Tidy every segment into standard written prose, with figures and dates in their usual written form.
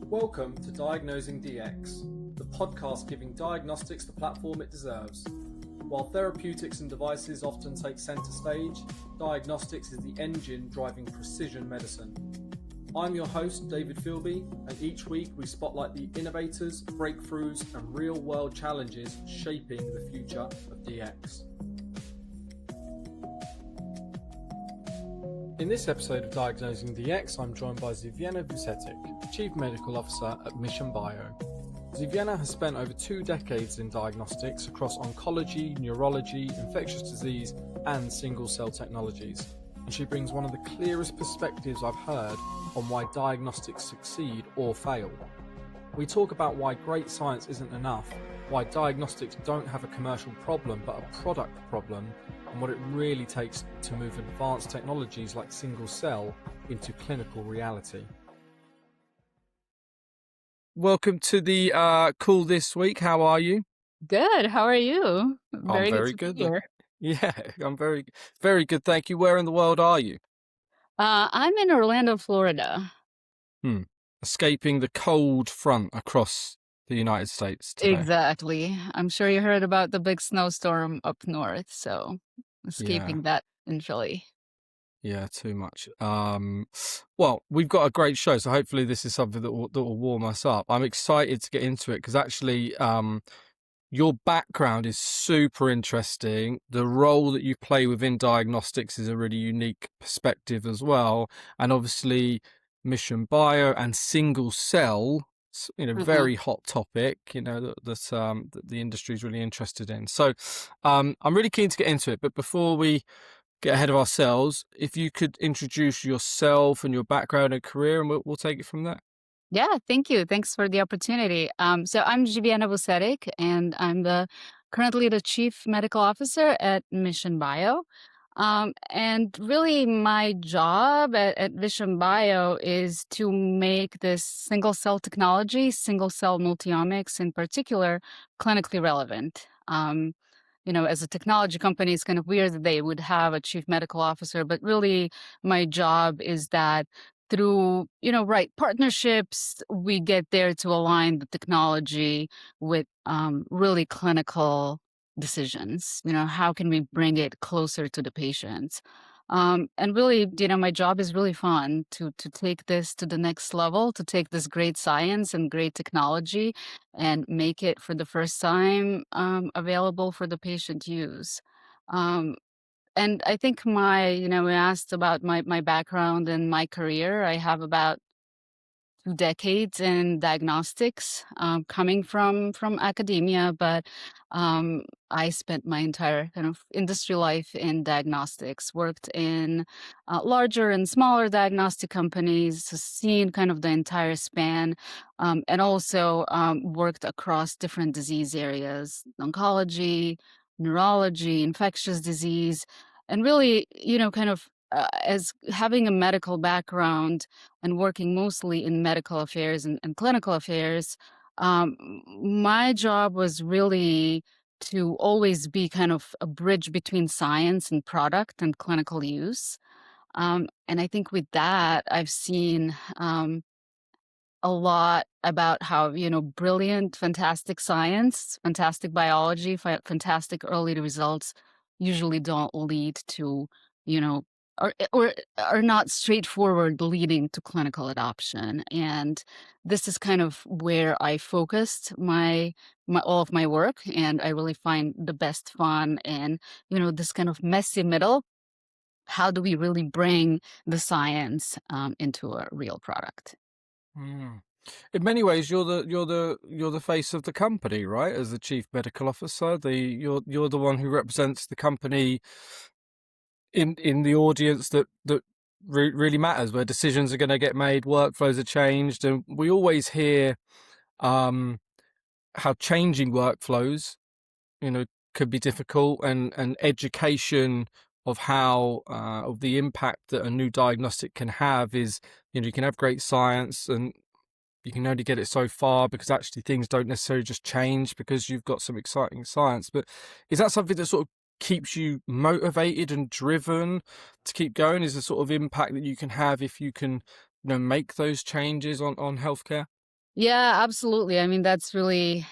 Welcome to Diagnosing Dx, the podcast giving diagnostics the platform it deserves. While therapeutics and devices often take centre stage, diagnostics is the engine driving precision medicine. I'm your host, David Philby, and each week we spotlight the innovators, breakthroughs, and real-world challenges shaping the future of DX. In this episode of Diagnosing Dx, I'm joined by Zivjena Vucetic, Chief Medical Officer at Mission Bio. Zivjena has spent over 2 decades in diagnostics across oncology, neurology, infectious disease, and single-cell technologies, and she brings one of the clearest perspectives I've heard on why diagnostics succeed or fail. We talk about why great science isn't enough, why diagnostics don't have a commercial problem but a product problem, and what it really takes to move advanced technologies like single-cell into clinical reality. Welcome to the call this week. How are you? Good. How are you? I'm very Good to good. be here. Yeah, I'm very, very good. Thank you. Where in the world are you? I'm in Orlando, Florida. Escaping the cold front across the United States today. Exactly. I'm sure you heard about the big snowstorm up north, so escaping that in Philly. Yeah, too much. Well, we've got a great show, so hopefully this is something that will warm us up. I'm excited to get into it because actually, your background is super interesting. The role that you play within diagnostics is a really unique perspective as well, and obviously, Mission Bio and single cell, very hot topic. That the industry is really interested in. So, I'm really keen to get into it, but before we get ahead of ourselves, if you could introduce yourself and your background and career, and we'll take it from there. Yeah, thank you. Thanks for the opportunity. So I'm Zivjena Vucetic, and I'm currently the Chief Medical Officer at Mission Bio. And really, my job at Mission Bio is to make this single-cell technology, single-cell multiomics in particular, clinically relevant. As a technology company, it's kind of weird that they would have a chief medical officer, but really my job is that through, right partnerships, we get there to align the technology with really clinical decisions. How can we bring it closer to the patients? And really, my job is really fun to take this to the next level, to take this great science and great technology and make it for the first time available for the patient use. Um, and I think we asked about my background and my career. I have about 2 decades in diagnostics, coming from academia, but I spent my entire kind of industry life in diagnostics, worked in larger and smaller diagnostic companies, seen kind of the entire span, and also worked across different disease areas, oncology, neurology, infectious disease, and really, as having a medical background and working mostly in medical affairs and clinical affairs, my job was really to always be kind of a bridge between science and product and clinical use. And I think with that, I've seen a lot about how, brilliant, fantastic science, fantastic biology, fantastic early results usually don't lead to, you know, or are not straightforward leading to clinical adoption. And this is kind of where I focused my all of my work, and I really find the best fun and, this kind of messy middle. How do we really bring the science into a real product? Mm. In many ways, you're the face of the company, right? As the chief medical officer, you're the one who represents the company in the audience that really matters, where decisions are going to get made, workflows are changed, and we always hear how changing workflows, could be difficult, and education of how of the impact that a new diagnostic can have is, you can have great science and you can only get it so far because actually things don't necessarily just change because you've got some exciting science. But is that something that sort of keeps you motivated and driven to keep going? Is the sort of impact that you can have if you can, make those changes on healthcare? Yeah, absolutely. I mean, that's really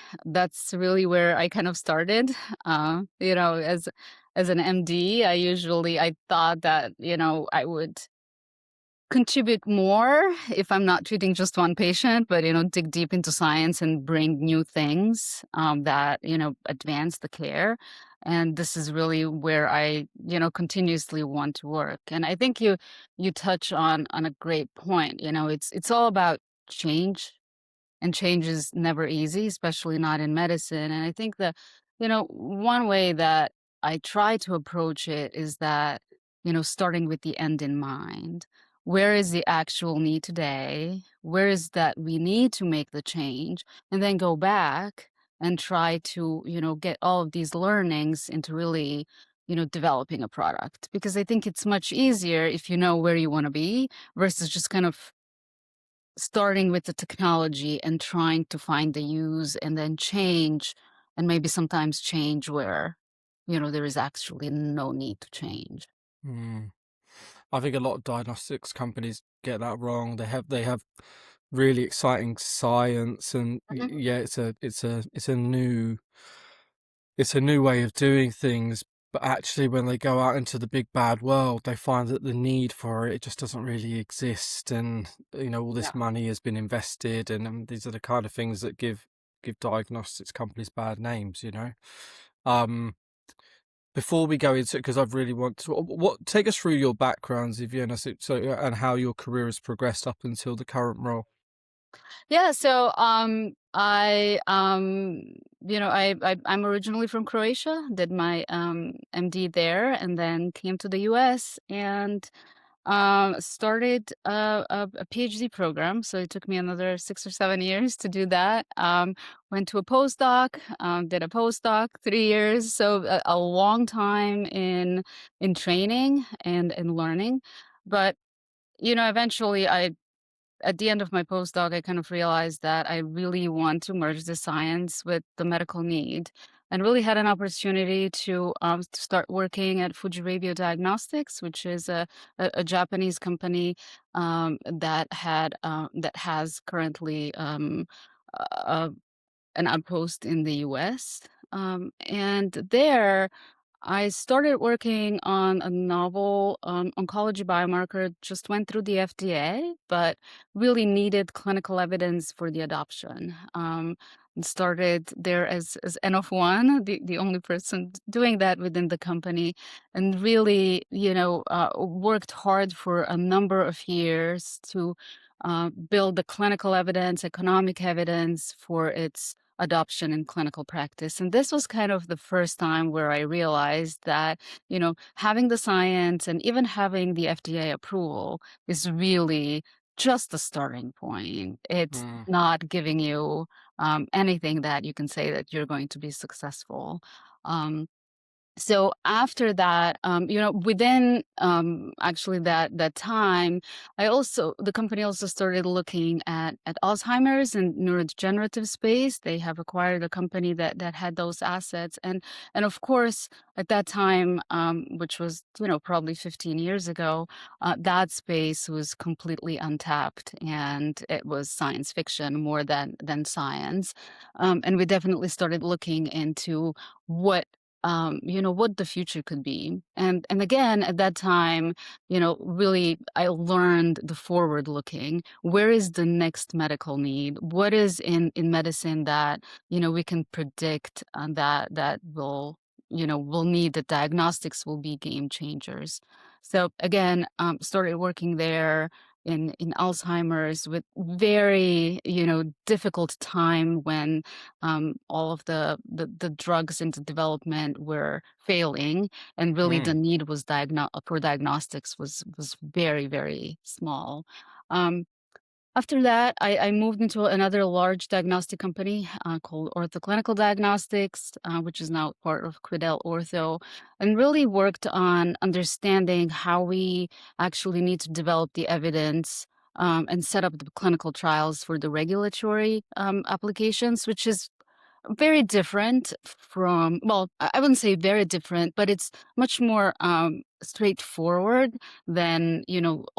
where I kind of started. As an MD, I thought that, I would contribute more if I'm not treating just one patient, but dig deep into science and bring new things that advance the care. And this is really where I continuously want to work. And I think you touch on a great point. It's all about change, and change is never easy, especially not in medicine. And I think that, one way that I try to approach it is that, starting with the end in mind. Where is the actual need today? Where is that we need to make the change? And then go back and try to, get all of these learnings into really, developing a product. Because I think it's much easier if you know where you want to be versus just kind of starting with the technology and trying to find the use and then change, and maybe sometimes change where, there is actually no need to change. Mm. I think a lot of diagnostics companies get that wrong. They have really exciting science, and Mhm. yeah, it's a new way of doing things. But actually, when they go out into the big bad world, they find that the need for it just doesn't really exist, and all Yeah. this money has been invested, and these are the kind of things that give diagnostics companies bad names. Um, Before we go into it, because I've really want to, what take us through your background, Zivjena, and how your career has progressed up until the current role. Yeah, so I'm originally from Croatia, did my MD there, and then came to the US and started a PhD program. So it took me another 6 or 7 years to do that. Went to a postdoc, did a postdoc 3 years. So a long time in training and in learning. But eventually at the end of my postdoc, I kind of realized that I really want to merge the science with the medical need, and really had an opportunity to start working at Fuji Diagnostics, which is a Japanese company that has currently uh, an outpost in the US. And there, I started working on a novel oncology biomarker, just went through the FDA, but really needed clinical evidence for the adoption. And started there as N of one, the only person doing that within the company, and really, worked hard for a number of years to build the clinical evidence, economic evidence for its adoption in clinical practice. And this was kind of the first time where I realized that, having the science and even having the FDA approval is really just the starting point. It's Mm, not giving you anything that you can say that you're going to be successful. Um, so after that, within actually that time, the company also started looking at Alzheimer's and neurodegenerative space. They have acquired a company that had those assets, and of course at that time, which was probably 15 years ago, that space was completely untapped, and it was science fiction more than science. And we definitely started looking into what what the future could be. And again, at that time, really I learned the forward looking. Where is the next medical need? What is in medicine that, we can predict that will need the diagnostics will be game changers. So again, started working there in Alzheimer's with very, difficult time when all of the drugs into development were failing, and really the mm, need was for diagnostics was very, very small. Um, After that, I moved into another large diagnostic company called Ortho Clinical Diagnostics, which is now part of Quidel Ortho, and really worked on understanding how we actually need to develop the evidence and set up the clinical trials for the regulatory applications, which is very different from, well, I wouldn't say very different, but it's much more straightforward than,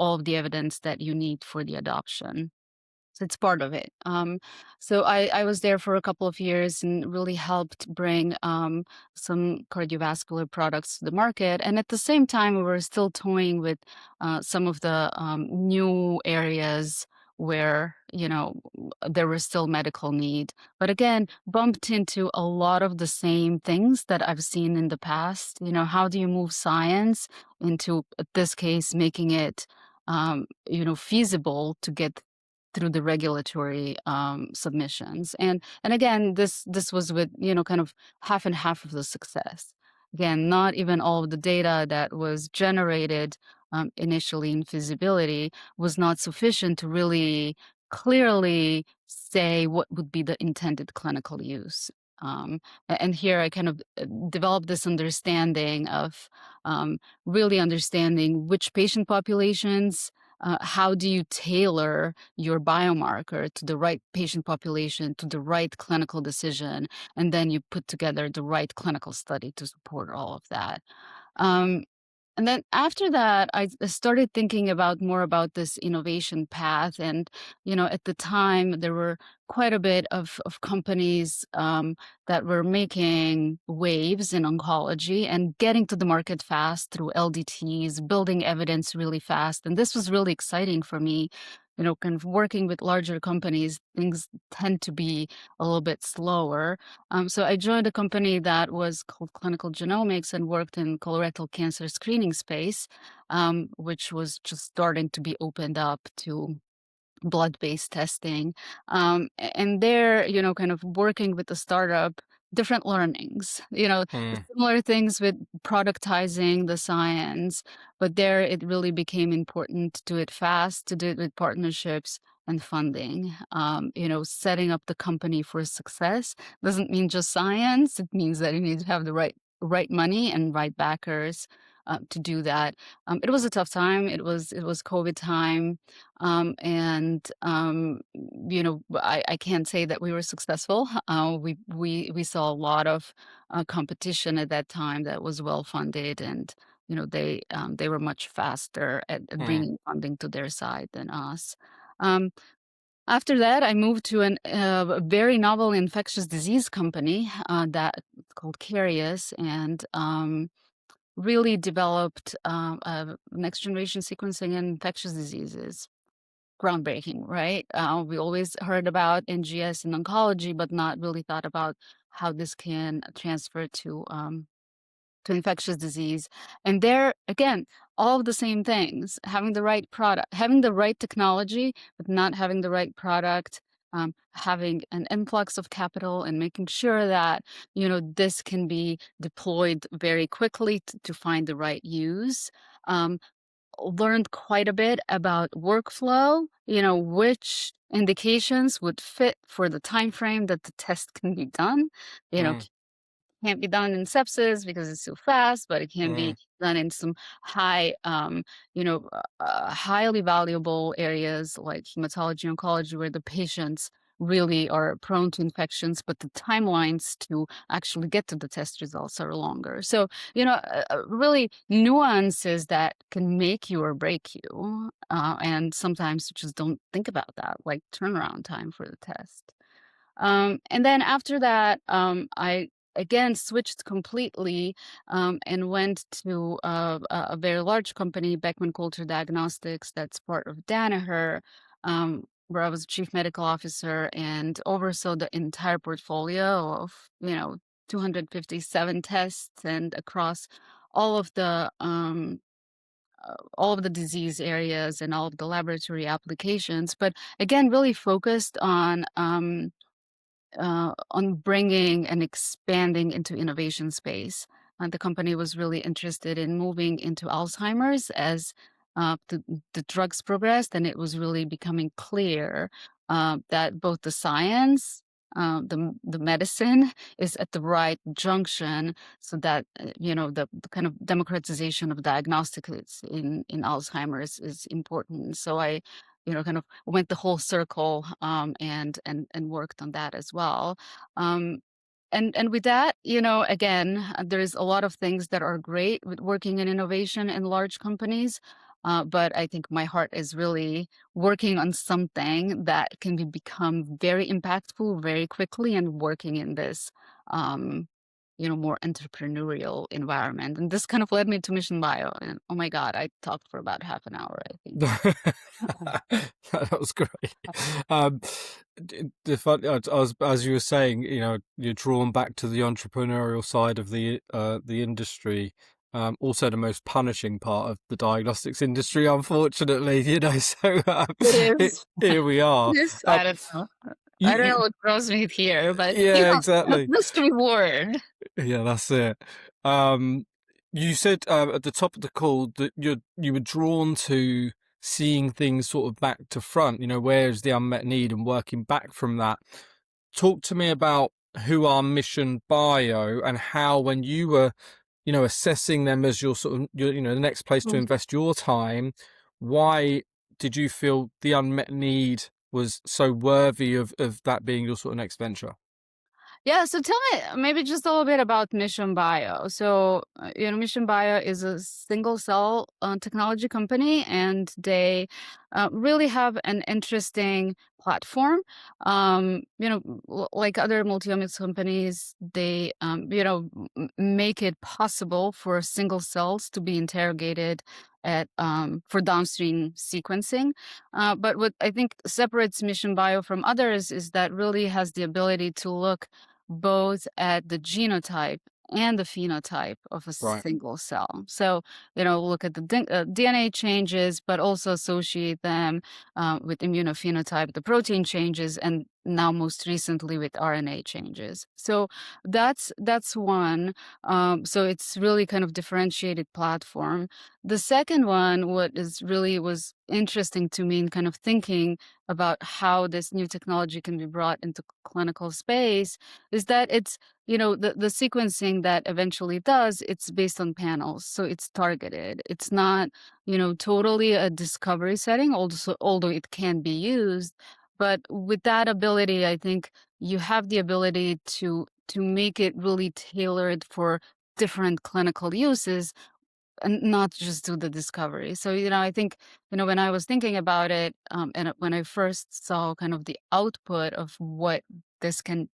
all of the evidence that you need for the adoption. So it's part of it. So I was there for a couple of years and really helped bring some cardiovascular products to the market. And at the same time, we were still toying with some of the new areas where, there was still medical need. But again, bumped into a lot of the same things that I've seen in the past. How do you move science into, this case, making it feasible to get through the regulatory submissions. And again, this was with kind of half and half of the success. Again, not even all of the data that was generated initially in feasibility was not sufficient to really clearly say what would be the intended clinical use. And here I kind of developed this understanding of really understanding which patient populations, how do you tailor your biomarker to the right patient population, to the right clinical decision, and then you put together the right clinical study to support all of that. Um, and then after that, I started thinking about more about this innovation path. And, at the time, there were quite a bit of companies that were making waves in oncology and getting to the market fast through LDTs, building evidence really fast. And this was really exciting for me. Kind of working with larger companies, things tend to be a little bit slower. So I joined a company that was called Clinical Genomics and worked in colorectal cancer screening space, which was just starting to be opened up to blood-based testing. And there, kind of working with the startup, different learnings, Mm, similar things with productizing the science, but there it really became important to do it fast, to do it with partnerships and funding. Setting up the company for success doesn't mean just science. It means that you need to have the right money and right backers to do that. It was a tough time. It was COVID time, I can't say that we were successful. We saw a lot of competition at that time that was well funded, and they were much faster at mm, bringing funding to their side than us. Um, After that, I moved to a very novel infectious disease company that called Carius, and really developed next generation sequencing in infectious diseases. Groundbreaking, right? We always heard about NGS in oncology, but not really thought about how this can transfer to infectious disease. And there, again, all of the same things: having the right product, having the right technology, but not having the right product. Having an influx of capital and making sure that this can be deployed very quickly to find the right use. Um, Learned quite a bit about workflow, which indications would fit for the time frame that the test can be done. You know, mm, can't be done in sepsis because it's too fast, but it can be mm, done in some highly valuable areas like hematology, oncology, where the patients really are prone to infections, but the timelines to actually get to the test results are longer. So, really nuances that can make you or break you. And sometimes you just don't think about that, like turnaround time for the test. And then after that, I again switched completely and went to a very large company, Beckman Coulter Diagnostics, that's part of Danaher, where I was chief medical officer and oversaw the entire portfolio of 257 tests and across all of the um, all of the disease areas and all of the laboratory applications. But again, really focused on bringing and expanding into innovation space. The company was really interested in moving into Alzheimer's as the drugs progressed, and it was really becoming clear that both the science, the medicine is at the right junction, so that the kind of democratization of diagnostics in Alzheimer's is important. So I kind of went the whole circle, and worked on that as well. Um, and with that, again, there's a lot of things that are great with working in innovation in large companies. but I think my heart is really working on something that can become very impactful very quickly and working in this, um, more entrepreneurial environment. And this kind of led me to Mission Bio. And oh my God, I talked for about half an hour, I think. That was great. Um, the fun, I was, as you were saying, you're drawn back to the entrepreneurial side of the industry. Also, the most punishing part of the diagnostics industry, unfortunately. So It is. here we are. This, Um, I don't know. I don't know you, what draws me here, but yeah, exactly. this reward. Yeah, that's it. Um, you said at the top of the call that you were drawn to seeing things sort of back to front. Where is the unmet need and working back from that. Talk to me about who are Mission Bio and how, when you were, assessing them as your sort of the next place to invest your time, why did you feel the unmet need was so worthy of that being your sort of next venture? Yeah, so tell me maybe just a little bit about Mission Bio. So, Mission Bio is a single cell technology company, and they really have an interesting platform. Like other multiomics companies, they, make it possible for single cells to be interrogated at for downstream sequencing. But what I think separates Mission Bio from others is that really has the ability to look both at the genotype and the phenotype of a Right. single cell. So, look at the DNA changes, but also associate them with immunophenotype, the protein changes, and now most recently with RNA changes. So that's one. So it's really kind of differentiated platform. The second one, what is really was interesting to me in kind of thinking about how this new technology can be brought into clinical space is that it's the sequencing that eventually does it's based on panels, so it's targeted. It's not totally a discovery setting, also although it can be used. But with that ability, I think you have the ability to make it really tailored for different clinical uses and not just do the discovery. So, I think, when I was thinking about it, and when I first saw kind of the output of what this can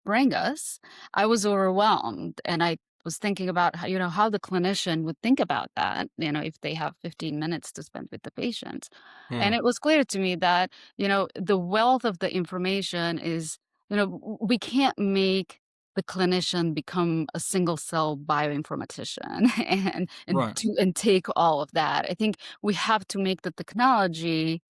bring us, I was overwhelmed. And I was thinking about how, how the clinician would think about that, if they have 15 minutes to spend with the patient. Hmm. And it was clear to me that, the wealth of the information is, we can't make the clinician become a single cell bioinformatician Right. and take all of that. I think we have to make the technology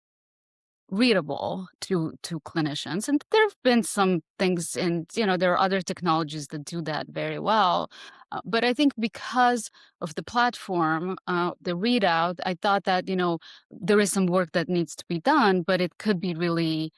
readable to clinicians, and there have been some things, and there are other technologies that do that very well. But I think because of the platform, the readout, I thought that there is some work that needs to be done, but it could be really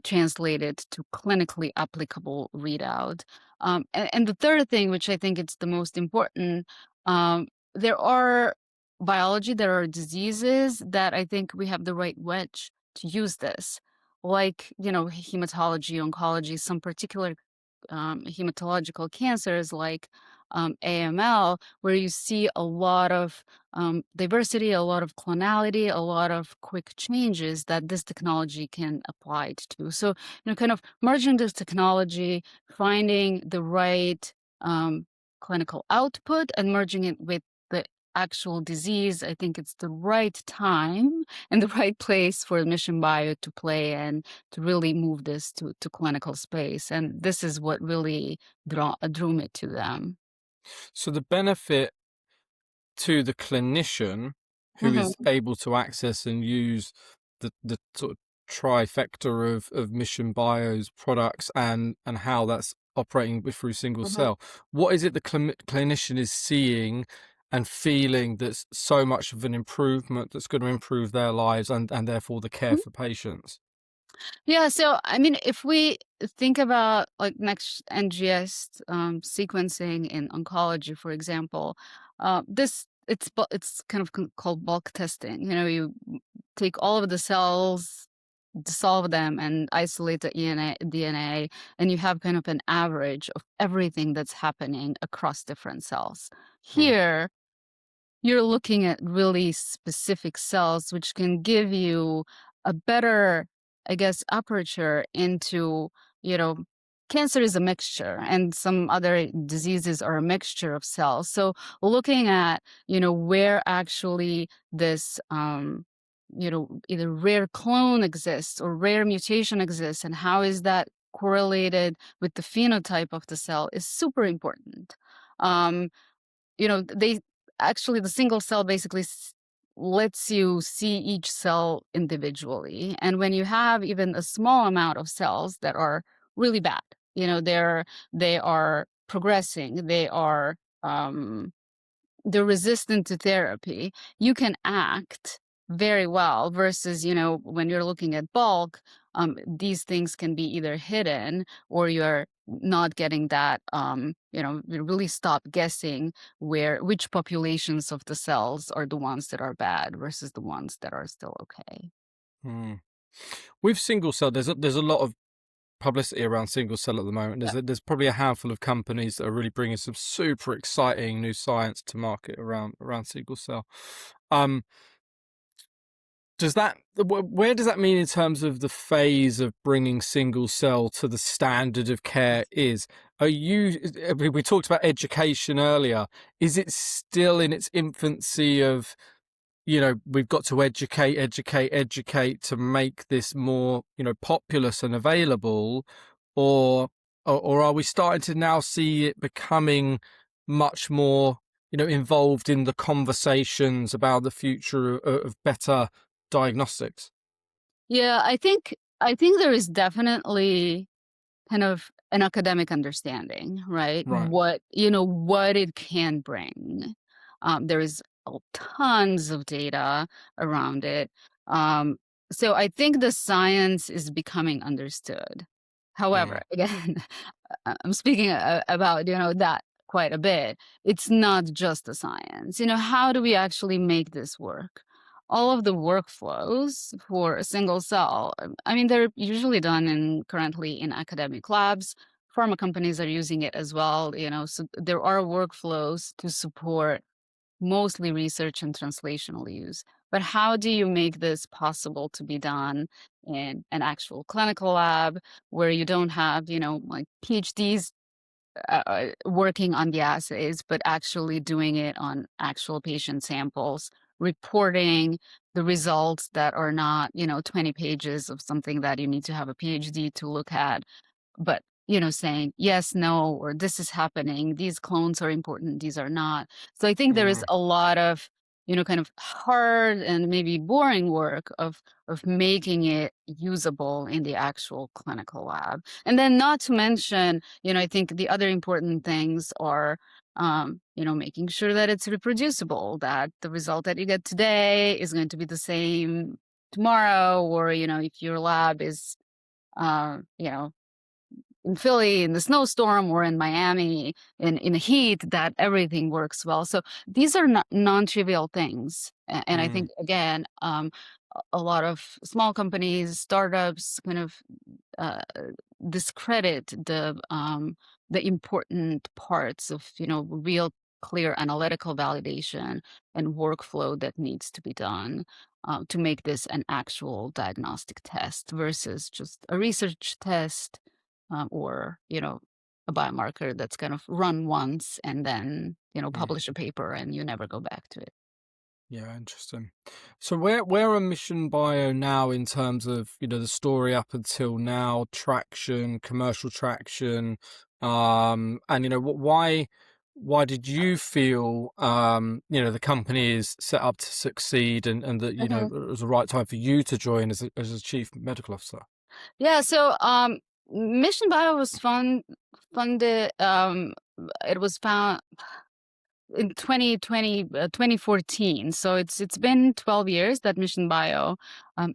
translated to clinically applicable readout. And the third thing, which I think it's the most important, there are biology, there are diseases that I think we have the right wedge to use this, like hematology, oncology, some particular hematological cancers like AML, where you see a lot of diversity, a lot of clonality, a lot of quick changes that this technology can apply it to. So, kind of merging this technology, finding the right clinical output, and merging it with the actual disease, I think it's the right time and the right place for Mission Bio to play and to really move this to clinical space. And this is what really drew me to them. So the benefit to the clinician who is Mhm, able to access and use the sort of trifecta of Mission Bio's products and how that's operating through single mhm, cell. What is it the clinician is seeing and feeling that's so much of an improvement that's going to improve their lives and therefore the care mhm. for patients? Yeah, so I mean, if we think about like next NGS sequencing in oncology, for example, it's kind of called bulk testing. You take all of the cells, dissolve them, and isolate the DNA, and you have kind of an average of everything that's happening across different cells. Hmm. Here, you're looking at really specific cells, which can give you a better, I guess, aperture into, you know, cancer is a mixture and some other diseases are a mixture of cells. So looking at, where actually this, either rare clone exists or rare mutation exists and how is that correlated with the phenotype of the cell is super important. Um, they actually the single cell basically lets you see each cell individually. And when you have even a small amount of cells that are really bad, they are progressing, um, they're resistant to therapy, you can act very well versus, when you're looking at bulk, these things can be either hidden or you're not getting that, you really stop guessing which populations of the cells are the ones that are bad versus the ones that are still okay. Hmm. With single cell, there's a lot of publicity around single cell at the moment. There's probably a handful of companies that are really bringing some super exciting new science to market around single cell. Um, where does that mean in terms of the phase of bringing single cell to the standard of care is? We talked about education earlier. Is it still in its infancy of, we've got to educate to make this more, populous and available, or are we starting to now see it becoming much more, involved in the conversations about the future of better diagnostics? Yeah, I think there is definitely kind of an academic understanding, right? Right. What it can bring. There is tons of data around it. Um, so I think the science is becoming understood. However, Mm, again, I'm speaking about, that quite a bit. It's not just the science. How do we actually make this work? All of the workflows for a single cell, I mean, they're usually done currently in academic labs. Pharma companies are using it as well, so there are workflows to support mostly research and translational use. But how do you make this possible to be done in an actual clinical lab where you don't have, like PhDs working on the assays, but actually doing it on actual patient samples, reporting the results that are not, 20 pages of something that you need to have a PhD to look at, but saying yes, no, or this is happening, these clones are important, these are not. So I think there is mm, a lot of kind of hard and maybe boring work of making it usable in the actual clinical lab. And then not to mention, I think the other important things are making sure that it's reproducible, that the result that you get today is going to be the same tomorrow, or if your lab is you know in Philly in the snowstorm or in Miami in the heat, that everything works well. So these are not non-trivial things. And I mm, think, again, a lot of small companies, startups kind of uh, discredit the important parts of, real clear analytical validation and workflow that needs to be done to make this an actual diagnostic test versus just a research test, or a biomarker that's kind of run once and then mm. publish a paper and you never go back to it. Yeah, interesting. So where are Mission Bio now in terms of, the story up until now, traction, commercial traction, and why did you feel the company is set up to succeed, and that Mhm. it was the right time for you to join as a chief medical officer? Yeah, so Mission Bio was funded. It was found in 2014. So it's been 12 years that Mission Bio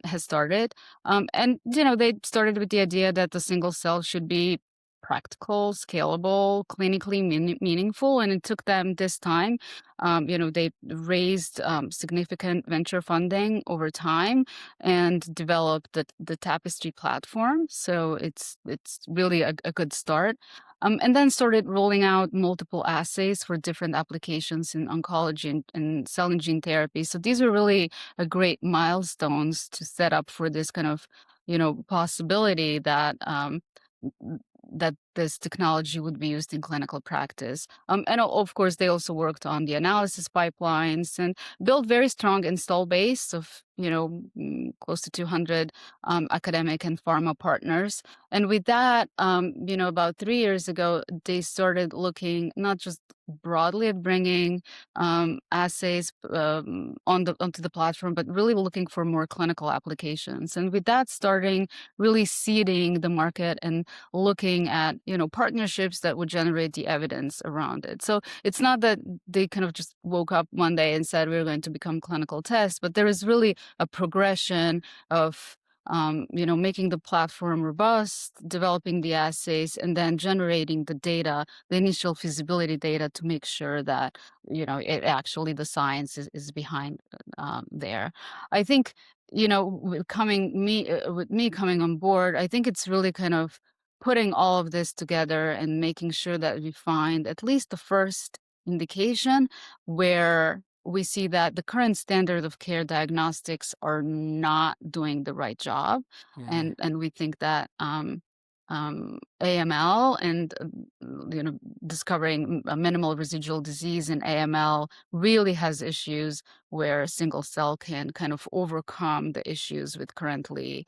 has started. And they started with the idea that the single cell should be practical, scalable, clinically meaningful, and it took them this time. They raised significant venture funding over time and developed the Tapestry platform. So it's really a good start. And then started rolling out multiple assays for different applications in oncology and cell and gene therapy. So these are really a great milestones to set up for this kind of possibility that that this technology would be used in clinical practice. And of course, they also worked on the analysis pipelines and built very strong install base of close to 200 academic and pharma partners. And with that, about 3 years ago, they started looking not just broadly at bringing assays onto the platform, but really looking for more clinical applications. And with that, starting really seeding the market and looking at partnerships that would generate the evidence around it. So it's not that they kind of just woke up one day and said we're going to become clinical tests, but there is really a progression of making the platform robust, developing the assays, and then generating the data, the initial feasibility data, to make sure that it actually the science is behind there. I think with me coming on board, I think it's really kind of putting all of this together and making sure that we find at least the first indication where we see that the current standard of care diagnostics are not doing the right job. Mm, And we think that AML and discovering a minimal residual disease in AML really has issues where single cell can kind of overcome the issues with currently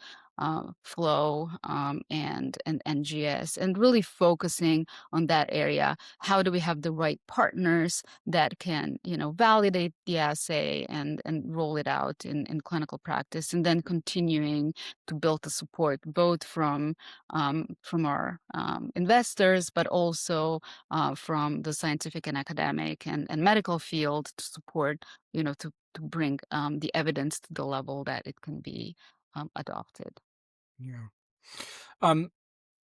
flow and NGS, and really focusing on that area. How do we have the right partners that can validate the assay and roll it out in clinical practice, and then continuing to build the support both from our investors, but also from the scientific and academic and medical field to support, to bring the evidence to the level that it can be adopted. yeah. Um,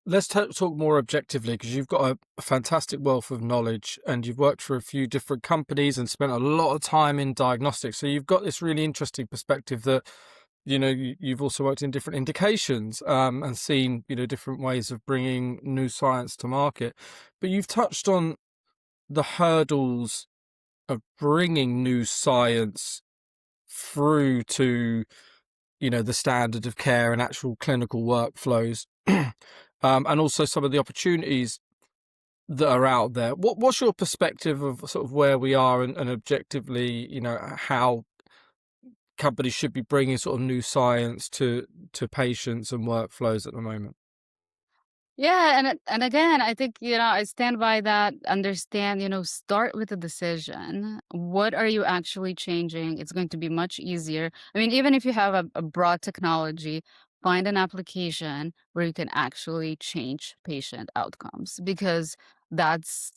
let's talk more objectively, because you've got a fantastic wealth of knowledge and you've worked for a few different companies and spent a lot of time in diagnostics. So you've got this really interesting perspective that, you've also worked in different indications and seen, different ways of bringing new science to market. But you've touched on the hurdles of bringing new science through to, the standard of care and actual clinical workflows, and also some of the opportunities that are out there. What's your perspective of sort of where we are and objectively, how companies should be bringing sort of new science to patients and workflows at the moment? Yeah, and again, I think, I stand by that, understand, start with a decision. What are you actually changing? It's going to be much easier. I mean, even if you have a broad technology, find an application where you can actually change patient outcomes, because that's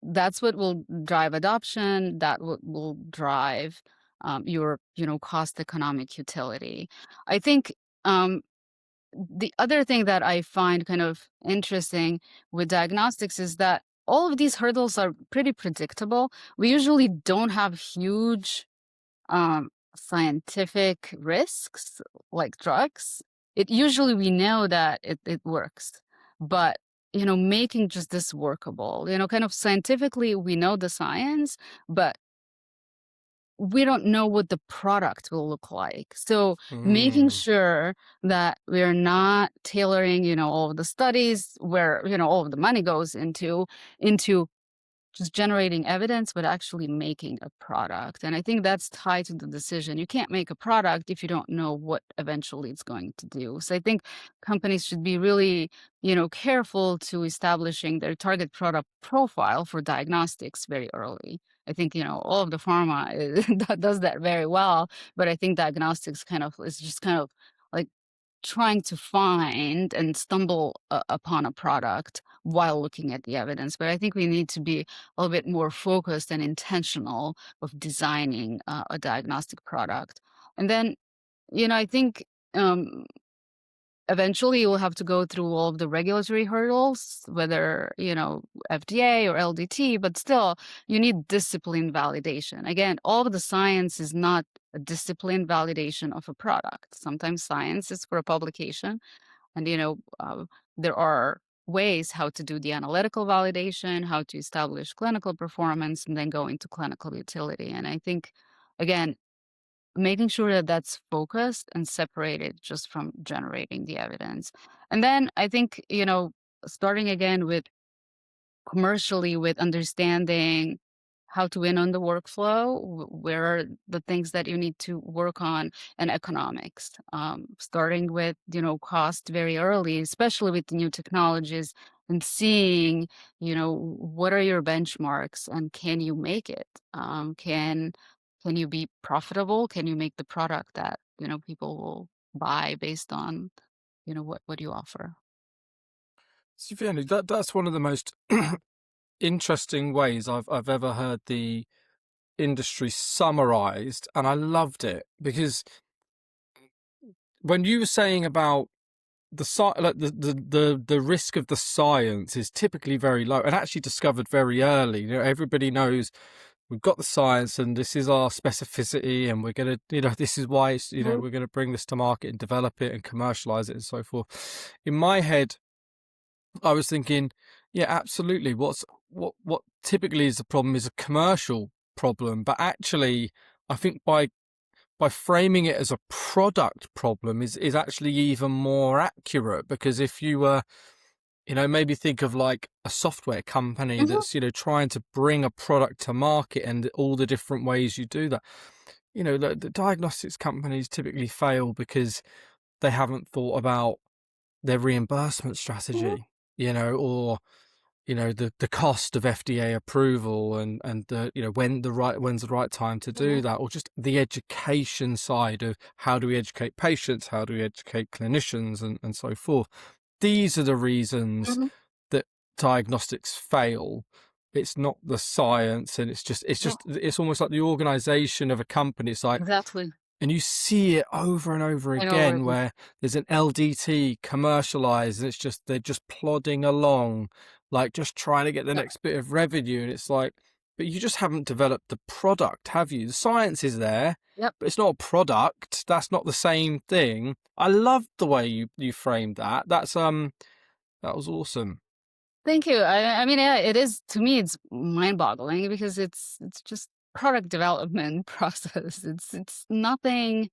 that's what will drive adoption, that will drive your, cost economic utility. I think the other thing that I find kind of interesting with diagnostics is that all of these hurdles are pretty predictable. We usually don't have huge scientific risks like drugs. It usually we know that it works, but making just this workable, kind of scientifically, we know the science, but we don't know what the product will look like. So making Mm, sure that we're not tailoring, all of the studies where, all of the money goes into just generating evidence, but actually making a product. And I think that's tied to the decision. You can't make a product if you don't know what eventually it's going to do. So I think companies should be really, careful to establishing their target product profile for diagnostics very early. I think, all of the pharma that does that very well, but I think diagnostics kind of is just kind of like trying to find and stumble upon a product while looking at the evidence. But I think we need to be a little bit more focused and intentional of designing a diagnostic product. And then, I think um, eventually you'll have to go through all of the regulatory hurdles, whether, FDA or LDT, but still you need discipline validation. Again, all of the science is not a discipline validation of a product. Sometimes science is for a publication, and there are ways how to do the analytical validation, how to establish clinical performance, and then go into clinical utility. And I think, again, making sure that that's focused and separated just from generating the evidence. And then I think, starting again with commercially, with understanding how to win on the workflow, where are the things that you need to work on, and economics. Starting with, cost very early, especially with the new technologies, and seeing, what are your benchmarks and can you make it? Can you be profitable? Can you make the product that, people will buy based on, what you offer? Zivjena, that's one of the most interesting ways I've ever heard the industry summarized, and I loved it because when you were saying about like the risk of the science is typically very low and actually discovered very early. Everybody knows we've got the science and this is our specificity, and we're gonna, this is why it's, Mhm. we're gonna bring this to market and develop it and commercialize it and so forth. In my head, I was thinking, yeah, absolutely. What typically is the problem is a commercial problem, but actually, I think by framing it as a product problem is actually even more accurate, because if you were, maybe think of like a software company Mhm. that's, trying to bring a product to market and all the different ways you do that. The diagnostics companies typically fail because they haven't thought about their reimbursement Mhm. strategy, or the cost of FDA approval, and the, when's the right time to do Mhm. that, or just the education side of how do we educate patients, how do we educate clinicians, and so forth. These are the reasons Mhm. that diagnostics fail. It's not the science, and No, it's almost like the organization of a company. It's like, exactly. and you see it over and over I know where. again where there's an LDT commercialized, and they're just plodding along, like just trying to get the Yep. next bit of revenue. And it's like, but you just haven't developed the product, have you? The science is there, Yep. but it's not a product. That's not the same thing. I loved the way you framed that. That was awesome. Thank you. I mean, yeah, it is, to me, it's mind-boggling because it's just product development process. It's nothing.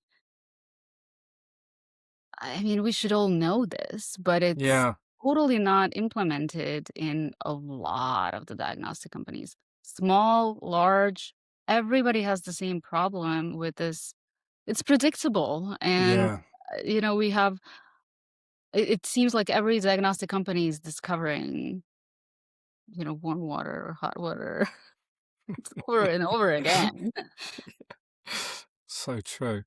I mean, we should all know this, but it's Yeah, totally not implemented in a lot of the diagnostic companies. Small, large, everybody has the same problem with this. It's predictable, and yeah. we have. It seems like every diagnostic company is discovering, warm water or hot water over and over again. So true.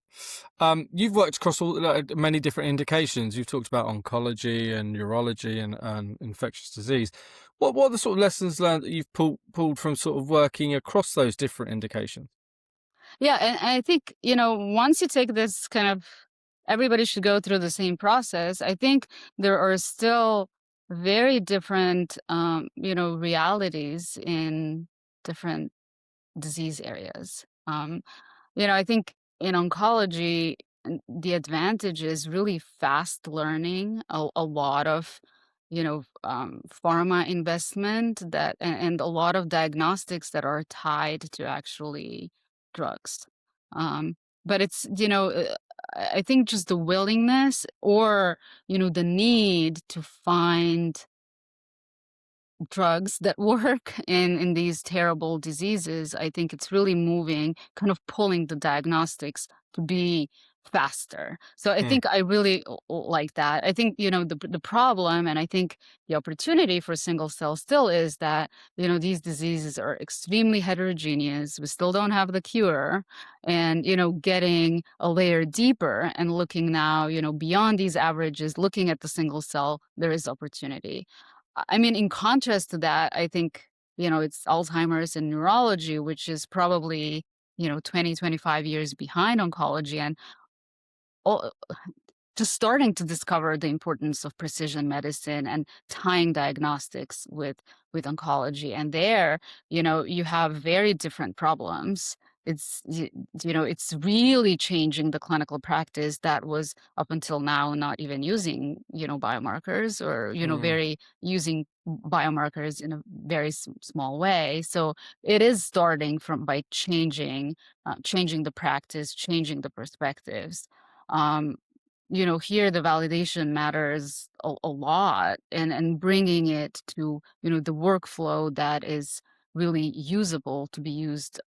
You've worked across all like, many different indications. You've talked about oncology and neurology and infectious disease. What are the sort of lessons learned that you've pulled from sort of working across those different indications? Yeah, and I think, once you take this kind of, everybody should go through the same process. I think there are still very different, realities in different disease areas. I think in oncology, the advantage is really fast learning, a lot of, pharma investment and a lot of diagnostics that are tied to actually drugs. Um, but it's, I think just the willingness or, the need to find drugs that work in these terrible diseases. I think it's really moving, kind of pulling the diagnostics to be faster. So I Hmm. think I really like that. I think, the problem, and I think the opportunity for single cell still is that, these diseases are extremely heterogeneous. We still don't have the cure. And, getting a layer deeper and looking now, beyond these averages, looking at the single cell, there is opportunity. I mean, in contrast to that, I think, it's Alzheimer's and neurology, which is probably, 20, 25 years behind oncology. And all, just starting to discover the importance of precision medicine and tying diagnostics with oncology. And there, you have very different problems. It's really changing the clinical practice that was up until now not even using, biomarkers, or, Mm, very using biomarkers in a very small way. So it is starting from by changing the practice, changing the perspectives. Um, here the validation matters a lot, and bringing it to, the workflow that is really usable to be used,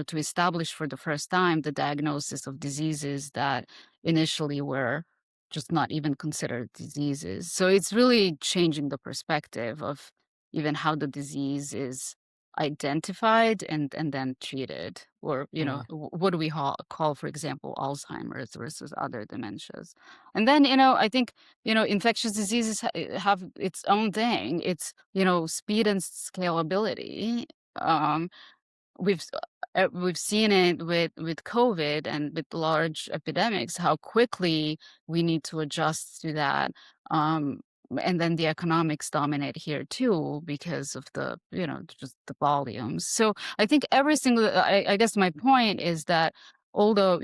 to establish for the first time the diagnosis of diseases that initially were just not even considered diseases. So it's really changing the perspective of even how the disease is identified and then treated, or mm, what do we call, for example, Alzheimer's versus other dementias. And then, I think, infectious diseases have its own thing. It's, speed and scalability. um we've seen it with COVID and with large epidemics, how quickly we need to adjust to that. Um, and then the economics dominate here too because of the, just the volumes. So I think I guess my point is that although,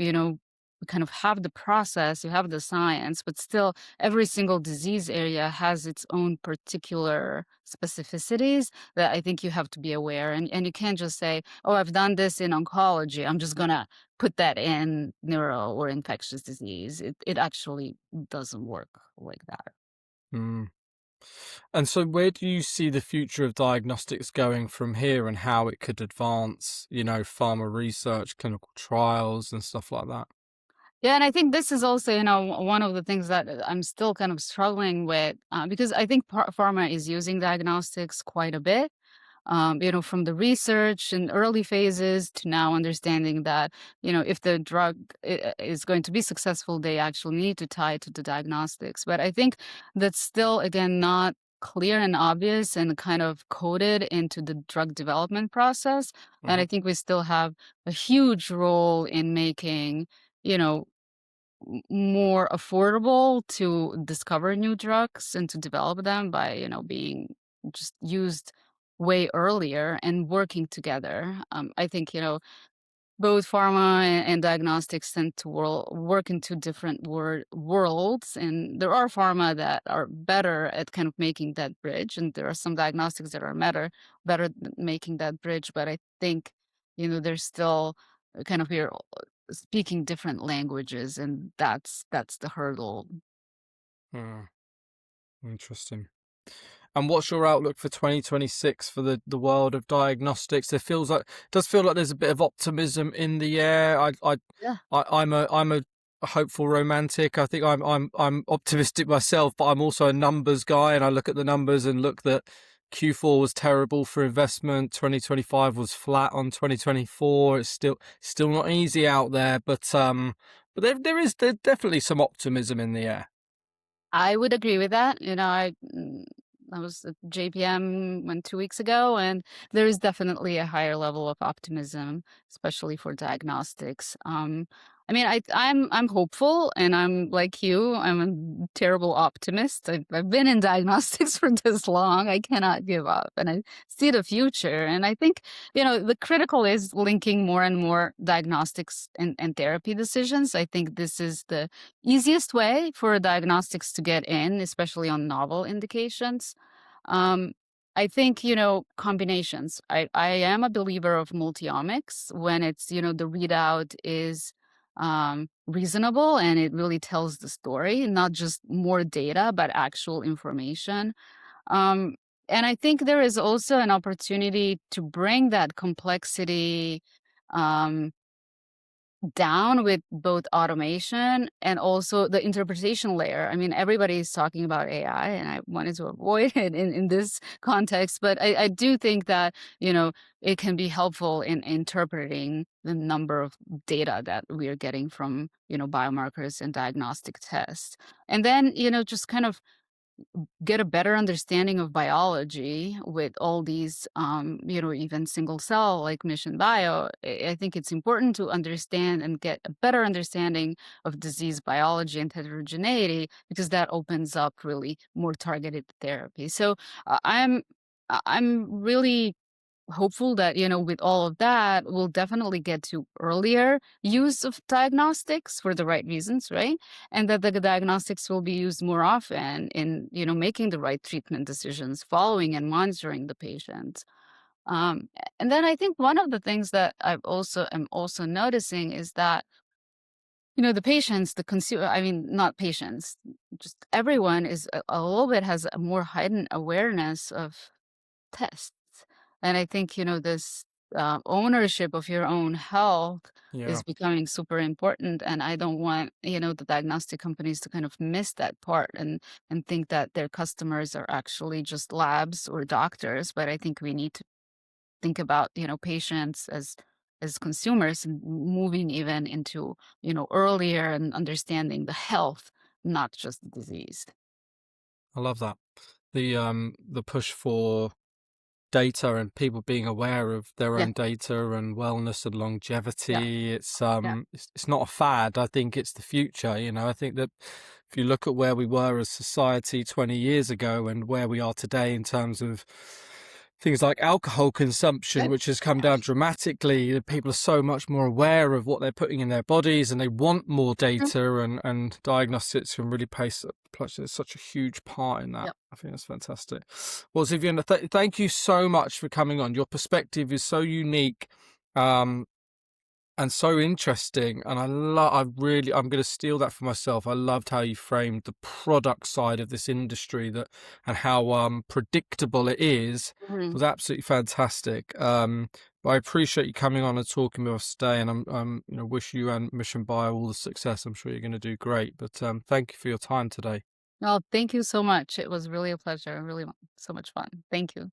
we kind of have the process, you have the science, but still every single disease area has its own particular specificities that I think you have to be aware. And you can't just say, oh, I've done this in oncology, I'm just gonna put that in neuro or infectious disease. It actually doesn't work like that. mm. And so, where do you see the future of diagnostics going from here, and how it could advance, pharma research, clinical trials, and stuff like that? Yeah, and I think this is also, one of the things that I'm still kind of struggling with, because I think pharma is using diagnostics quite a bit, from the research in early phases to now understanding that, if the drug is going to be successful, they actually need to tie it to the diagnostics. But I think that's still, again, not clear and obvious and kind of coded into the drug development process. And I Hmm. think we still have a huge role in making, you know, more affordable to discover new drugs and to develop them by, being just used way earlier and working together. I think, both pharma and diagnostics tend to work into different worlds, and there are pharma that are better at kind of making that bridge, and there are some diagnostics that are better at making that bridge. But I think, there's still kind of here speaking different languages, and that's the hurdle. Hmm. Interesting. And what's your outlook for 2026 for the world of diagnostics? Does feel like there's a bit of optimism in the air. Yeah. I'm a hopeful romantic. I think I'm optimistic myself, but I'm also a numbers guy, and I look at the numbers and look that Q4 was terrible for investment. 2025 was flat on 2024. It's still not easy out there, but there's definitely some optimism in the air. I would agree with that. I was at JPM 2 weeks ago, and there is definitely a higher level of optimism, especially for diagnostics. I mean, I'm hopeful, and I'm like you. I'm a terrible optimist. I've been in diagnostics for this long. I cannot give up, and I see the future. And I think, the critical is linking more and more diagnostics and therapy decisions. I think this is the easiest way for diagnostics to get in, especially on novel indications. Um, I think, combinations. I am a believer of multiomics when it's, the readout is reasonable and it really tells the story, not just more data, but actual information. Um, and I think there is also an opportunity to bring that complexity um, down with both automation and also the interpretation layer. I mean, everybody's talking about AI, and I wanted to avoid it in this context, but I do think that, it can be helpful in interpreting the number of data that we are getting from, biomarkers and diagnostic tests. And then, just kind of get a better understanding of biology with all these, even single cell like Mission Bio, I think it's important to understand and get a better understanding of disease biology and heterogeneity because that opens up really more targeted therapy. So I'm really hopeful that, with all of that, we'll definitely get to earlier use of diagnostics for the right reasons, right? And that the diagnostics will be used more often in, making the right treatment decisions, following and monitoring the patients. And then I think one of the things that am also noticing is that, the patients, the consumer, I mean, not patients, just everyone is a little bit has a more heightened awareness of tests. And I think, this ownership of your own health Yeah, is becoming super important. And I don't want, the diagnostic companies to kind of miss that part and think that their customers are actually just labs or doctors. But I think we need to think about, patients as consumers and moving even into, earlier and understanding the health, not just the disease. I love that. The push for data and people being aware of their Yeah. own data and wellness and Yeah. longevity. Yeah. It's not a fad. I think it's the future. I think that if you look at where we were as society 20 years ago and where we are today in terms of things like alcohol consumption, Right. which has come down dramatically, that people are so much more aware of what they're putting in their bodies and they want more Mhm. data, and diagnostics can really play such a huge part in that. Yeah. I think that's fantastic. Well, Zivjena, thank you so much for coming on. Your perspective is so unique. Um, and so interesting, and I'm going to steal that for myself. I loved how you framed the product side of this industry, that and how predictable it is. It Mhm. was absolutely fantastic. But I appreciate you coming on and talking with us today, and I'm wish you and Mission Bio all the success. I'm sure you're going to do great. But thank you for your time today. Well, thank you so much. It was really a pleasure. Really so much fun. Thank you.